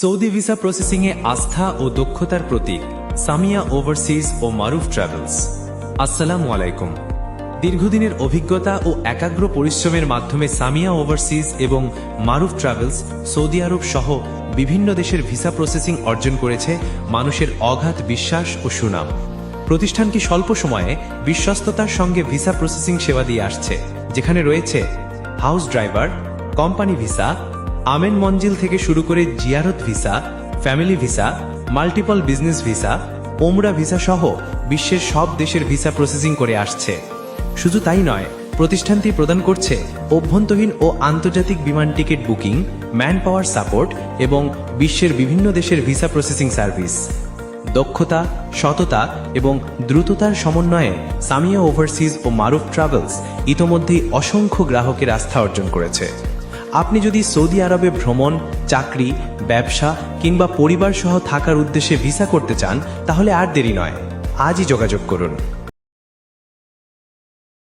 Saudi visa প্রসেসিংয়ে আস্থা ও দক্ষতার প্রতীক Samia overseas ও মারুফ travels. আসসালামু আলাইকুম। দীর্ঘদিনের অভিজ্ঞতা ও একাগ্র পরিশ্রমের মাধ্যমে সামিয়া ওভারসিজ এবং মারুফ ট্রাভেলস সৌদি আরব সহ বিভিন্ন দেশের ভিসা প্রসেসিং অর্জন করেছে মানুষের অগাধ বিশ্বাস ও সুনাম। প্রতিষ্ঠানটি স্বল্প সময়ে বিশ্বস্ততার সঙ্গে ভিসা প্রসেসিং সেবা দিয়ে আসছে, যেখানে রয়েছে হাউস ড্রাইভার, কোম্পানি ভিসা, আমেন মঞ্জিল থেকে শুরু করে জিয়ারত visa, family visa, multiple business visa, ওমরা ভিসা সহ বিশ্বের সব দেশের ভিসা প্রসেসিং করে আসছে। শুধু তাই নয়, প্রতিষ্ঠানটি প্রদান করছে অভ্যন্তরীণ ও আন্তর্জাতিক বিমান ticket booking, man power support এবং বিশ্বের বিভিন্ন দেশের ভিসা প্রসেসিং সার্ভিস। দক্ষতা, সততা এবং দ্রুততার সমন্বয়ে সামিয়া ওভারসিজ ও মারুফ ট্রাভেলস ইতোমধ্যেই অসংখ্য গ্রাহকের আস্থা অর্জন করেছে। আপনি যদি সৌদি আরবে ভ্রমণ, চাকরি, ব্যবসা কিংবা পরিবার সহ থাকার উদ্দেশ্যে ভিসা করতে চান, তাহলে আর দেরি নয়, আজই যোগাযোগ করুন।